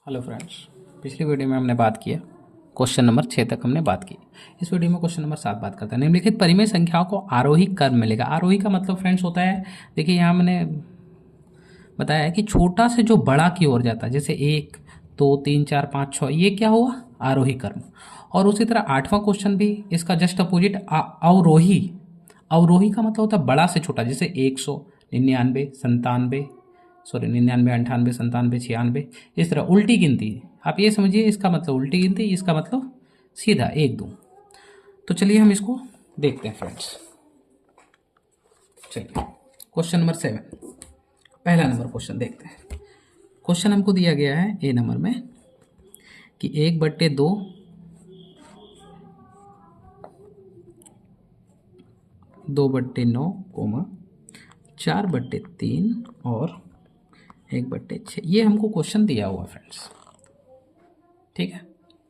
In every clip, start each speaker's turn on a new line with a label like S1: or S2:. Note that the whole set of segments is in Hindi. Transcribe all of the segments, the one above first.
S1: हेलो फ्रेंड्स, पिछली वीडियो में हमने बात किया क्वेश्चन नंबर 6 तक हमने बात की। इस वीडियो में क्वेश्चन नंबर 7 बात करते हैं। निम्नलिखित परिमेय संख्याओं को आरोही क्रम मिलेगा। आरोही का मतलब फ्रेंड्स होता है, देखिए यहाँ मैंने बताया है कि छोटा से जो बड़ा की ओर जाता है, जैसे 1 2 3 4 5 6, ये क्या हुआ? आरोही क्रम। और उसी तरह 8वां क्वेश्चन भी इसका जस्ट अपोजिट अवरोही। अवरोही का मतलब होता है बड़ा से छोटा, जैसे 100 99 97 99 98 97 96, इस तरह उल्टी गिनती। आप ये समझिए, इसका मतलब उल्टी गिनती, इसका मतलब सीधा 1 2। तो चलिए हम इसको देखते हैं फ्रेंड्स। चलिए क्वेश्चन नंबर 7, पहला नंबर क्वेश्चन देखते हैं। क्वेश्चन हमको दिया गया है ए नंबर में कि 1/2 2/9, 4/3 और 1/6, ये हमको क्वेश्चन दिया हुआ फ्रेंड्स। ठीक है,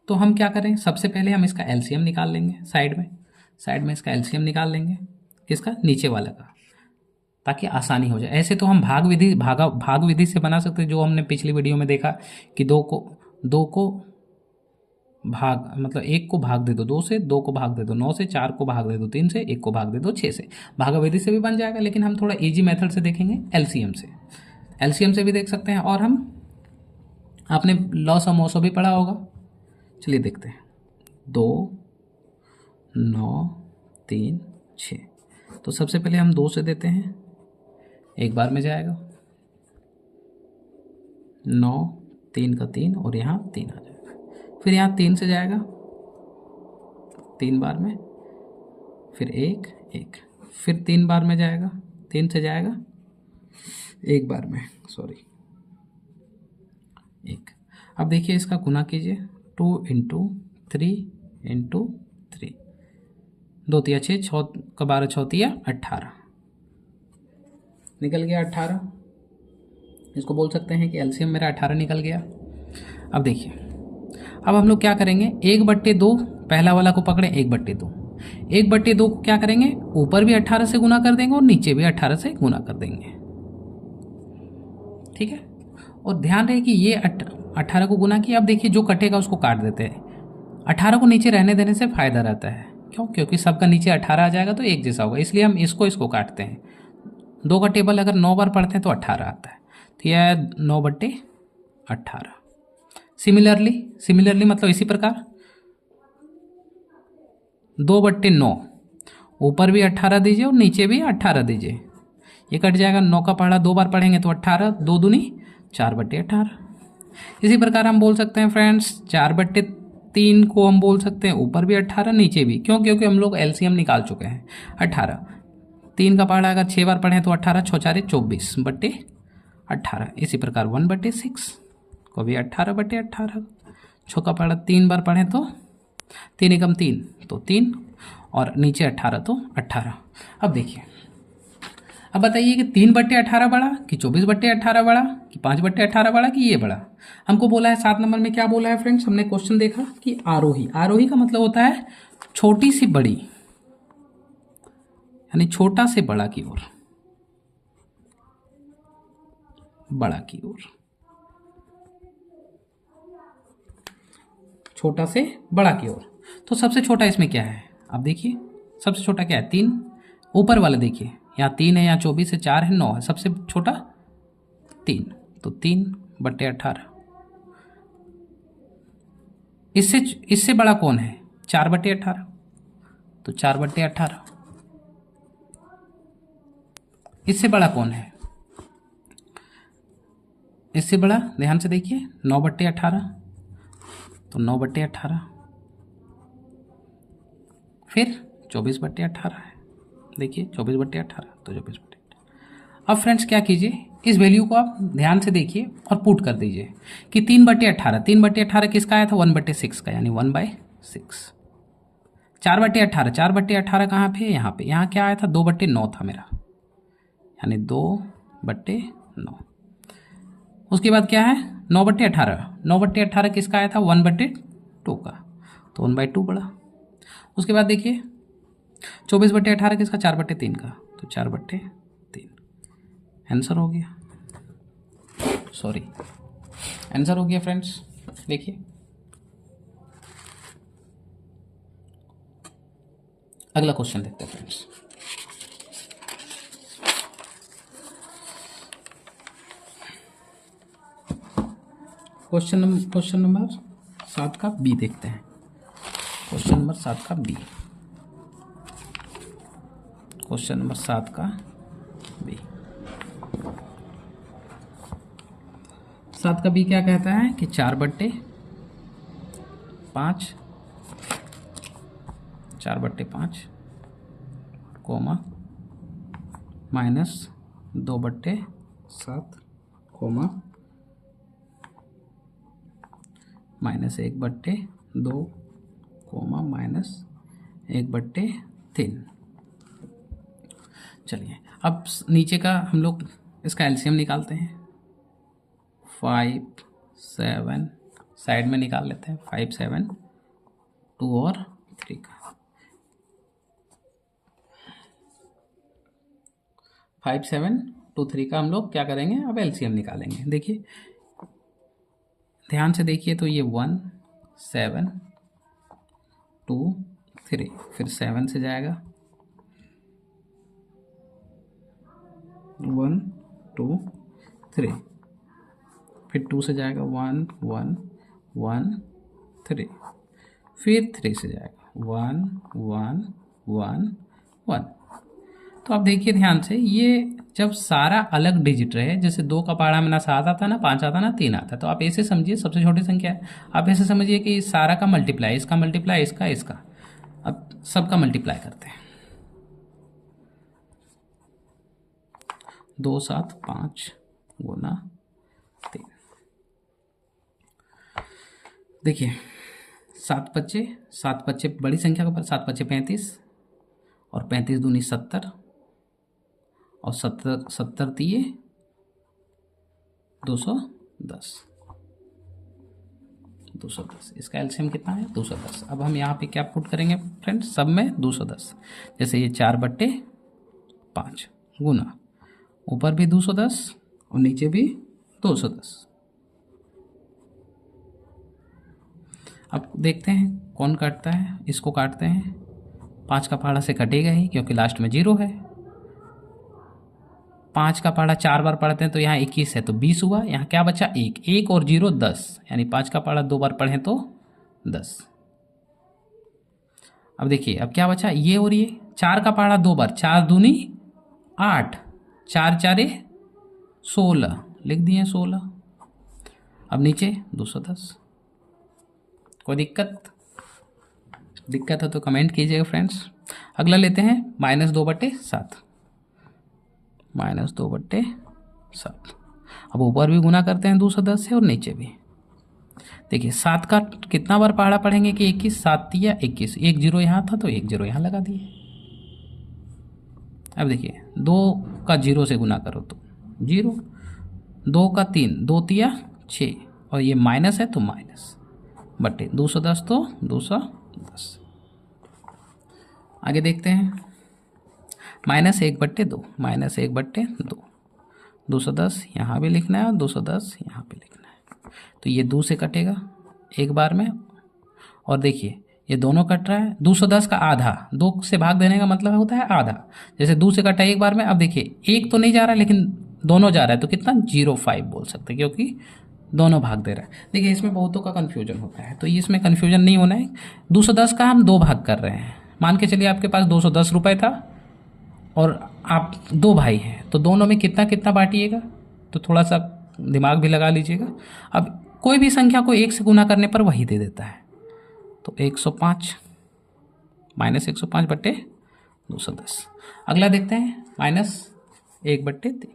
S1: तो हम क्या करें, सबसे पहले हम इसका एलसीएम निकाल लेंगे। साइड में इसका एलसीएम निकाल लेंगे, किसका? नीचे वाला का, ताकि आसानी हो जाए। ऐसे तो हम भाग विधि से बना सकते हैं, जो हमने पिछली वीडियो में देखा कि दो को भाग मतलब 1 को भाग दे दो 2 से, 2 को भाग दे दो 9 से, 4 को भाग दे दो 3 से, 1 को भाग दे दो 6 से। भाग विधि से भी बन जाएगा, लेकिन हम थोड़ा इजी मेथड से देखेंगे, एलसीएम से भी देख सकते हैं। और हम आपने लॉस और मॉस भी पढ़ा होगा। चलिए देखते हैं। 2 9 3 6, तो सबसे पहले हम 2 से देते हैं, एक बार में जाएगा 9 3 का 3 और यहाँ 3 आ जाएगा। फिर यहाँ 3 से जाएगा 3 बार में, फिर 1 1, फिर 3 बार में जाएगा, 3 से जाएगा 1 बार में, सॉरी 1। अब देखिए इसका गुना कीजिए, 2 × 3 × 3, 2 तिया 6, 6 का 12, 6 तिया 18, निकल गया 18। इसको बोल सकते हैं कि एलसीएम मेरा 18 निकल गया। अब देखिए, अब हम लोग क्या करेंगे, 1/2 पहला वाला को पकड़े, 1/2 1/2 को क्या करेंगे, ऊपर भी 18 से गुना कर देंगे और नीचे भी 18 से गुना कर देंगे। ठीक है, और ध्यान रहे कि ये 18 को गुना किया। अब देखिए जो कटेगा उसको काट देते हैं। 18 को नीचे रहने देने से फायदा रहता है, क्यों? क्योंकि सबका नीचे 18 आ जाएगा तो एक जैसा होगा, इसलिए हम इसको काटते हैं। 2 का टेबल अगर 9 बार पढ़ते हैं तो 18 आता है, तो यह है 9/18। सिमिलरली मतलब इसी प्रकार 2/9, ऊपर भी 18 दीजिए और नीचे भी 18 दीजिए, ये कट जाएगा। 9 का पढ़ा 2 बार पढ़ेंगे तो 18, 2 दूनी 4/18। इसी प्रकार हम बोल सकते हैं फ्रेंड्स 4/3 को हम बोल सकते हैं ऊपर भी 18 नीचे भी, क्यों? क्योंकि हम लोग एलसीएम निकाल चुके हैं। 18, 3 का पढ़ा अगर 6 बार पढ़ें तो 18 6 4 24/18। इसी प्रकार 1/6 को भी 18/18। 6 का पढ़ा 3 बार पढ़ें तो 3 एकम 3 तो 3, और नीचे 18 तो 18। अब देखिए, अब बताइए कि 3/18 बड़ा कि 24/18 बड़ा कि 5/18 बड़ा कि ये बड़ा? हमको बोला है 7 नंबर में, क्या बोला है फ्रेंड्स? हमने क्वेश्चन देखा कि आरोही का मतलब होता है छोटी सी बड़ी, यानी छोटा से बड़ा की ओर, बड़ा की ओर, छोटा से बड़ा की ओर। तो सबसे छोटा इसमें क्या है? अब देखिए सबसे छोटा क्या है, 3। ऊपर वाला देखिए, यहाँ 3 है, यहाँ 24 है, 4 है, 9 है, सबसे छोटा 3, तो 3/18। इससे बड़ा कौन है? 4/18, तो 4/18। इससे बड़ा कौन है? इससे बड़ा ध्यान से देखिए 9/18, तो 9/18, फिर 24/18 है, देखिए 24/18, तो 24/18। अब फ्रेंड्स क्या कीजिए, इस वैल्यू को आप ध्यान से देखिए और पुट कर दीजिए कि 3/18 किसका आया था? 1/6 का, यानी 1/6। 4/18 कहाँ पे? यहाँ पे। यहाँ क्या आया था? 2/9 था मेरा, यानी 2/9। उसके बाद क्या है? 9/18 किसका आया था? 1/2 का, तो 1/2 बड़ा। उसके बाद देखिए 24/18 किसका? 4/3 का, तो 4/3 आंसर हो गया। सॉरी, आंसर हो गया फ्रेंड्स। देखिए अगला क्वेश्चन देखते हैं फ्रेंड्स। क्वेश्चन नंबर 7 का बी देखते हैं। क्वेश्चन नंबर 7 का बी। क्वेश्चन नंबर 7 का बी। 7 का बी क्या कहता है कि 4/5 कोमा -2/7 कोमा -1/2 कोमा -1/3। चलिए अब नीचे का हम लोग इसका एलसीएम निकालते हैं। 5 7 साइड में निकाल लेते हैं। 5 7 2 और 3 का 5 7 2 3 का हम लोग क्या करेंगे, अब एलसीएम निकालेंगे। देखिए ध्यान से देखिए तो ये 1 7 2 3, फिर 7 से जाएगा 1 2 3, फिर 2 से जाएगा 1 1 1 3, फिर 3 से जाएगा 1 1 1 1। तो आप देखिए ध्यान से, ये जब सारा अलग डिजिट रहे, जैसे 2 का पहाड़ा में ना 7 आता ना 5 आता ना 3 आता, तो आप ऐसे समझिए सबसे छोटी संख्या है। आप ऐसे समझिए कि सारा का मल्टीप्लाई, इसका मल्टीप्लाई, इसका। अब सबका मल्टीप्लाई करते हैं। 2 7 5 गुना 3। देखिए 7 बच्चे बड़ी संख्या का 7 बच्चे 35 और 35 दूनी 70 और 70 दिए 210। इसका एलसीएम कितना है 210। अब हम यहाँ पे क्या पुट करेंगे फ्रेंड्स, सब में 210। जैसे ये 4/5 गुना ऊपर भी 210 और नीचे भी 210। अब देखते हैं कौन काटता है, इसको काटते हैं। 5 का पहाड़ा से कटेगा ही क्योंकि लास्ट में 0 है। 5 का पहाड़ा 4 बार पढ़ते हैं तो यहाँ 21 है तो 20 हुआ। यहाँ क्या बचा 1 और 0 10, यानी 5 का पहाड़ा 2 बार पढ़ें तो 10। अब देखिए अब क्या बचा, ये और ये 4 का पहाड़ा 2 बार, 4 दूनी 8, 4 4 16, लिख दिए 16। अब नीचे 210। कोई दिक्कत है तो कमेंट कीजिएगा फ्रेंड्स। अगला लेते हैं -2/7। -2/7। अब ऊपर भी गुना करते हैं 210 से और नीचे भी। देखिए 7 का कितना बार पहाड़ा पढ़ेंगे कि 21, 7 दिया 21, 1 0 यहाँ था तो 1 0 यहाँ लगा दिए। अब देखिए 2 का 0 से गुना करो तो 0, 2 का 3, 2 तिया 6 और ये माइनस है तो माइनस बटे 210 तो 210। आगे देखते हैं -1/2, -1/2, 210 यहाँ भी लिखना है और 210 यहाँ पे लिखना है। तो ये 2 से कटेगा एक बार में, और देखिए ये दोनों कट रहा है। 210 का आधा, 2 से भाग देने का मतलब होता है आधा। जैसे 2 से कटा एक बार में। अब देखिए एक तो नहीं जा रहा लेकिन दोनों जा रहा है तो कितना 0.5 बोल सकते हैं क्योंकि दोनों भाग दे रहा है। देखिए इसमें बहुतों का कन्फ्यूजन होता है तो इसमें कन्फ्यूजन नहीं होना है। 210 का हम 2 भाग कर रहे हैं। मान के चलिए आपके पास 210 रुपये था और आप 2 भाई हैं तो दोनों में कितना कितना बांटिएगा, तो थोड़ा सा दिमाग भी लगा लीजिएगा। अब कोई भी संख्या को 1 से गुना करने पर वही दे देता है। तो 105 -105/210। अगला देखते हैं -1/3।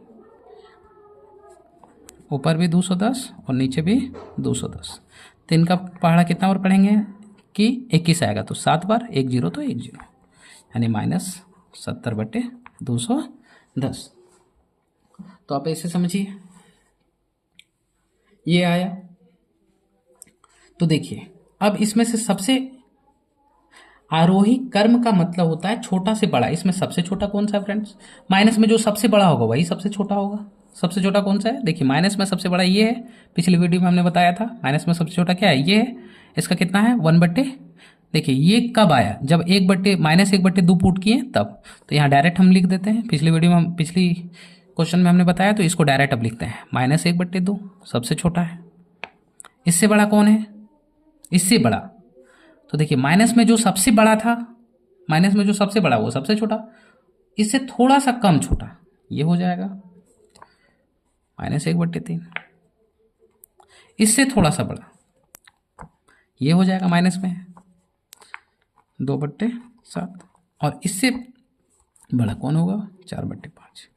S1: ऊपर भी 210 और नीचे भी 210। 3 का पहाड़ा कितना बार पढ़ेंगे कि 21 आएगा तो 7 बार, 1 0 तो 1 0, यानी -70/210। तो आप ऐसे समझिए ये आया। तो देखिए अब इसमें से सबसे आरोही क्रम का मतलब होता है छोटा से बड़ा। इसमें सबसे छोटा कौन सा है फ्रेंड्स, माइनस में जो सबसे बड़ा होगा वही सबसे छोटा होगा। सबसे छोटा कौन सा है? देखिए माइनस में सबसे बड़ा ये है, पिछली वीडियो में हमने बताया था माइनस में सबसे छोटा क्या है, ये है। इसका कितना है 1/, देखिए ये कब आया, जब -1/2 पुट किए तब। तो यहाँ डायरेक्ट हम लिख देते हैं, पिछली वीडियो में पिछली क्वेश्चन में हमने बताया, तो इसको डायरेक्ट अब लिखते हैं -1/2 सबसे छोटा है। इससे बड़ा कौन है? इससे बड़ा, तो देखिए माइनस में जो सबसे बड़ा था, माइनस में जो सबसे बड़ा वो सबसे छोटा, इससे थोड़ा सा कम छोटा ये हो जाएगा -1/3। इससे थोड़ा सा बड़ा ये हो जाएगा माइनस में 2/7, और इससे बड़ा कौन होगा 4/5।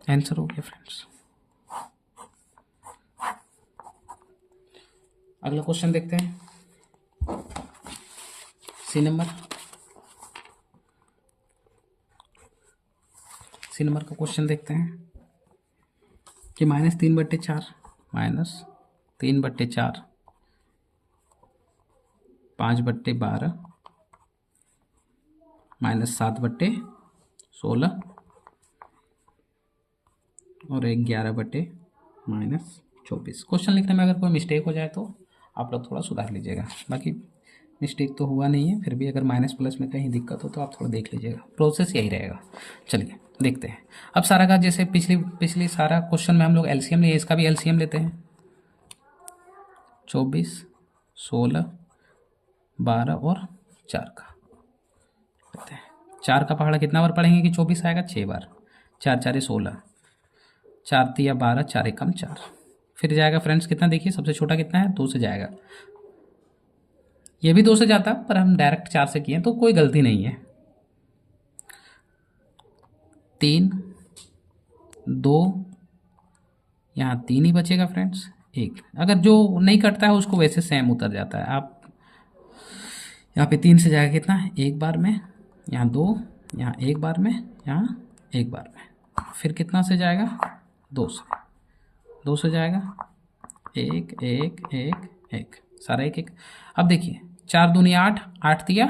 S1: आंसर हो गया फ्रेंड्स। अगला क्वेश्चन देखते हैं, सी नंबर का क्वेश्चन देखते हैं कि -3/4 5/12 -7/16 और 11/-24। क्वेश्चन लिखने में अगर कोई मिस्टेक हो जाए तो आप लोग थोड़ा सुधार लीजिएगा, बाकी मिस्टेक तो हुआ नहीं है, फिर भी अगर माइनस प्लस में कहीं दिक्कत हो तो आप थोड़ा देख लीजिएगा, प्रोसेस यही रहेगा। चलिए देखते हैं अब सारा का, जैसे पिछली सारा क्वेश्चन में हम लोग एलसीएम लिए, इसका भी एलसीएम लेते हैं। 24, 16, 12 और 4 का लेते हैं। 4 का पहाड़ा कितना बार पढ़ेंगे कि 24 आएगा? 6 बार। 4 4 16, 4 3 12, 4 1 4, फिर जाएगा फ्रेंड्स कितना, देखिए सबसे छोटा कितना है 2 से जाएगा, ये भी 2 से जाता पर हम डायरेक्ट 4 से किए तो कोई गलती नहीं है। 3 2, यहाँ 3 ही बचेगा फ्रेंड्स, 1। अगर जो नहीं कटता है उसको वैसे सेम उतर जाता है। आप यहाँ पे 3 से जाएगा कितना, 1 बार में, यहाँ 2, यहाँ 1 बार में, यहाँ 1 बार में, फिर कितना से जाएगा 2 से जाएगा 1 1 1 1, सारा 1 1। अब देखिए 4 दूनी 8, 8 दिया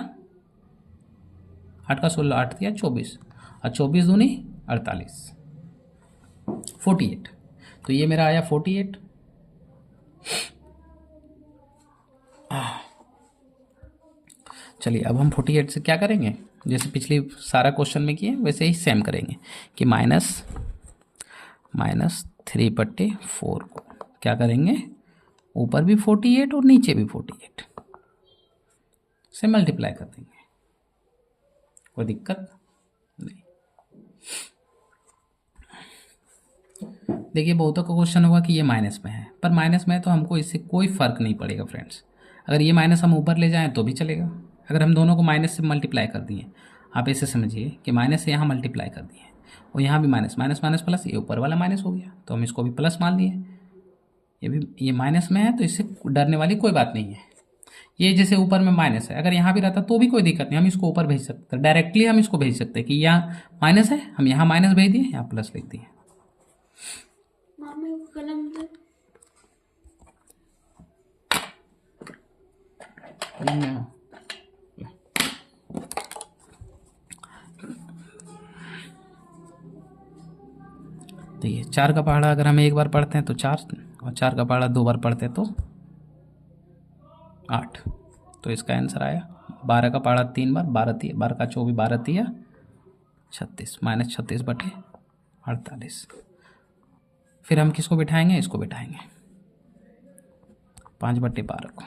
S1: 8 का 16, 8 दिया 24, और 24 दूनी 48, 48। तो ये मेरा आया 48। चलिए अब हम 48 से क्या करेंगे, जैसे पिछली सारा क्वेश्चन में किए वैसे ही सेम करेंगे कि -3/4 को क्या करेंगे, ऊपर भी 48 और नीचे भी 48 से मल्टीप्लाई कर देंगे, कोई दिक्कत नहीं। देखिए बहुतों का क्वेश्चन होगा कि ये माइनस में है, पर माइनस में है तो हमको इससे कोई फ़र्क नहीं पड़ेगा फ्रेंड्स। अगर ये माइनस हम ऊपर ले जाएं तो भी चलेगा, अगर हम दोनों को माइनस से मल्टीप्लाई कर दिए, आप ऐसे समझिए कि माइनस से यहाँ मल्टीप्लाई कर दिए और यहाँ भी माइनस माइनस माइनस प्लस, ये ऊपर वाला माइनस हो गया तो हम इसको भी प्लस मान लिए, ये माइनस में है तो इससे डरने वाली कोई बात नहीं है। ये जैसे ऊपर में माइनस है, अगर यहाँ भी रहता तो भी कोई दिक्कत नहीं, हम इसको ऊपर भेज सकते हैं, डायरेक्टली हम इसको भेज सकते हैं कि यहाँ माइनस है, हम यहाँ माइनस भेज दिए, यहाँ प्लस लिख दिए। देखिए 4 का पहाड़ा अगर हम एक बार पढ़ते हैं तो 4, और 4 का पहाड़ा 2 बार पढ़ते हैं तो 8। तो इसका आंसर आया 12 का पहाड़ा 3 बार, 12 का 24, 12 3 36, -36/48। फिर हम किसको बिठाएंगे, इसको बिठाएंगे 5/12 को,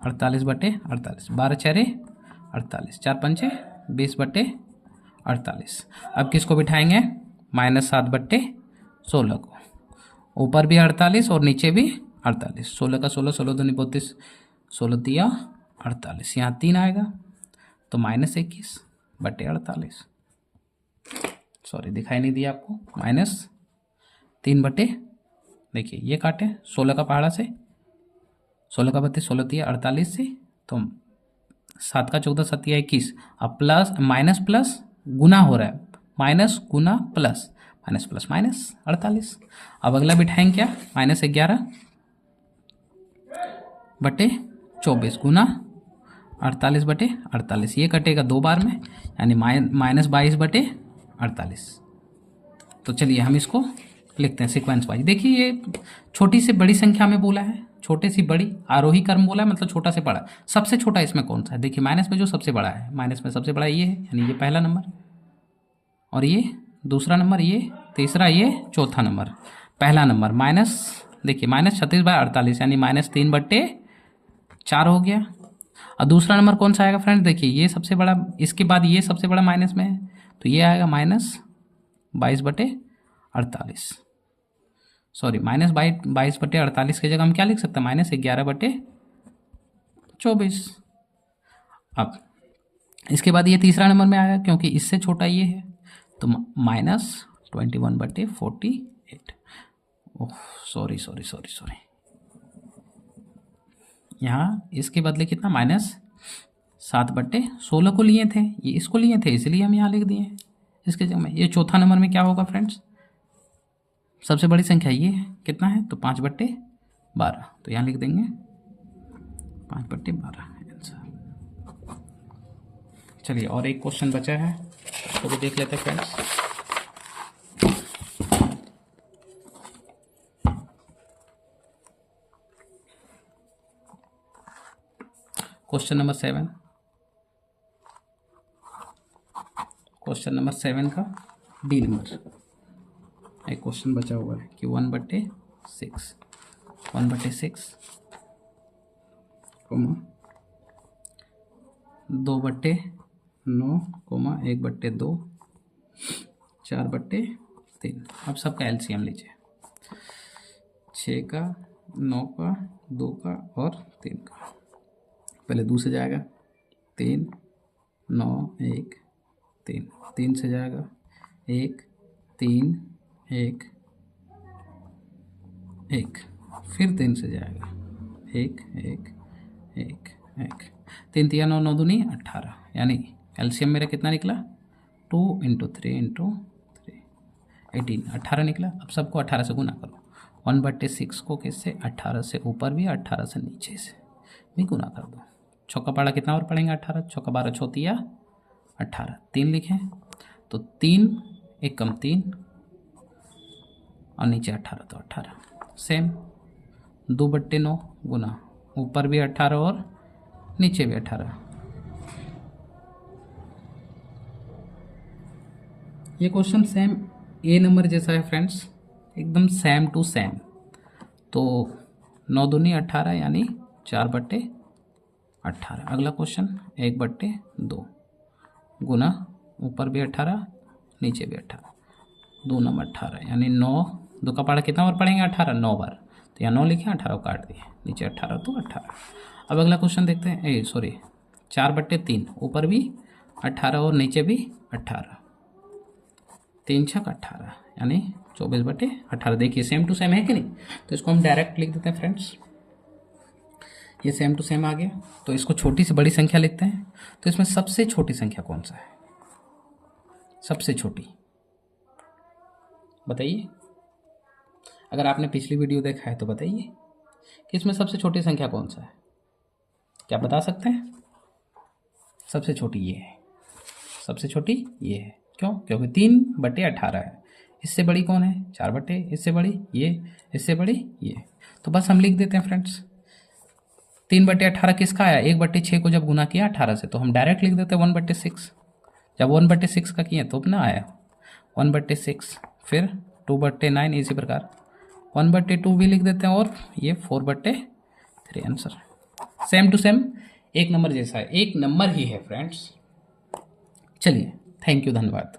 S1: 48/48, 12 4 48, 4 5 20/48। अब किसको बिठाएंगे, -7/16 को, ऊपर भी 48 और नीचे भी 48, 16 का 16, 16 दूनी 32, 16 तिया 48, यहाँ 3 आएगा तो -21/48। सॉरी दिखाई नहीं दिया आपको, -3/, देखिए ये काटे 16 का पहाड़ा से, 16 का 32, 16 तिया 48 से, तो 7 का 14, 7 तिया 21, अब प्लस माइनस प्लस गुना हो रहा है, माइनस गुना प्लस, माइनस प्लस माइनस 48। अब अगला बिठाएंगे क्या, -11/24 गुना 48/48, ये कटेगा 2 बार में, यानी -22/48। तो चलिए हम इसको लिखते हैं सीक्वेंस वाइज। देखिए ये छोटी से बड़ी संख्या में बोला है, छोटे से बड़ी आरोही क्रम बोला है, मतलब छोटा से बड़ा। सबसे छोटा इसमें कौन सा है? देखिए माइनस में जो सबसे बड़ा है, माइनस में सबसे बड़ा ये है, यानी ये पहला नंबर, और ये दूसरा नंबर, ये तीसरा, ये चौथा नंबर। पहला नंबर माइनस, देखिए माइनस 36/48 यानी -3/4 हो गया। और दूसरा नंबर कौन सा आएगा फ्रेंड? देखिए ये सबसे बड़ा, इसके बाद ये सबसे बड़ा माइनस में है, तो ये आएगा -22/48। सॉरी, -22/48 की जगह हम क्या लिख सकते हैं? -11/24। अब इसके बाद ये तीसरा नंबर में आएगा, क्योंकि इससे छोटा ये है, तो -21/48। ओह सॉरी, यहाँ इसके बदले कितना? -7/16 को लिए थे, ये इसको लिए थे, इसलिए हम यहाँ लिख दिए इसके जगह में। ये चौथा नंबर में क्या होगा फ्रेंड्स? सबसे बड़ी संख्या ये है, कितना है? तो 5/12, तो यहाँ लिख देंगे 5/12 आंसर। चलिए और एक क्वेश्चन बचा है, तो भी देख लेते हैं friends. Question number 7, question number 7 का डी नंबर एक क्वेश्चन बचा हुआ है कि 1/6 2/9, 1/2, 4/3। अब सबका एलसीएम लीजिए, 6 का, 9 का, 2 का और 3 का। पहले 2 से जाएगा, 3, 9, 1, 3, 3 से जाएगा, 1, 3, 1, 1, फिर 3 से जाएगा, 1, 1, 1, 1, 3 3 9 9 दूनी 18, यानी एलसीएम मेरा कितना निकला? 2 × 3 × 3 18, 18 निकला। अब सबको 18 से गुना करो। 1/6 को किससे? 18 से ऊपर भी, 18 से नीचे से भी गुना कर दो। चौका पाड़ा कितना और पड़ेंगे? 18, चौका 12 चौतिया 18, 3 लिखें तो 3 1 कम 3 और नीचे 18, तो 18। सेम 2/9 गुना, ऊपर भी 18 और नीचे भी 18। ये क्वेश्चन सेम ए नंबर जैसा है फ्रेंड्स, एकदम सेम टू सेम। तो 9 दूनी 18 यानी 4/18। अगला क्वेश्चन 1/2 गुना, ऊपर भी 18 नीचे भी 18, 2 नंबर 18 यानी 9, 2 का पाड़ा कितना बार पढ़ेंगे? 18, 9 बार, तो यहाँ 9 लिखे, 18 को काट दिए, नीचे 18 तो 18। अब अगला क्वेश्चन देखते हैं, 4/3, ऊपर भी 18 और नीचे भी 18, 3 छक 18 यानी 24/18। देखिए सेम टू सेम है कि नहीं? तो इसको हम डायरेक्ट लिख देते हैं फ्रेंड्स, ये सेम टू सेम आ गया। तो इसको छोटी से बड़ी संख्या लिखते हैं। तो इसमें सबसे छोटी संख्या कौन सा है? सबसे छोटी बताइए। अगर आपने पिछली वीडियो देखा है तो बताइए कि इसमें सबसे छोटी संख्या कौन सा है? क्या बता सकते हैं? सबसे छोटी ये है, सबसे छोटी ये है। क्यों? क्योंकि 3/18 है। इससे बड़ी कौन है? 4/, इससे बड़ी ये, इससे बड़ी ये। तो बस हम लिख देते हैं फ्रेंड्स, 3/18 किसका आया? 1/6 को जब गुना किया 18 से, तो हम डायरेक्ट लिख देते हैं 1/6। जब 1/6 का किए तो अपना आया 1/6, फिर 2/9, इसी प्रकार 1/2 भी लिख देते हैं, और ये 4/3 आंसर। सेम टू सेम, एक नंबर जैसा है, एक नंबर ही है फ्रेंड्स। चलिए, थैंक यू, धन्यवाद।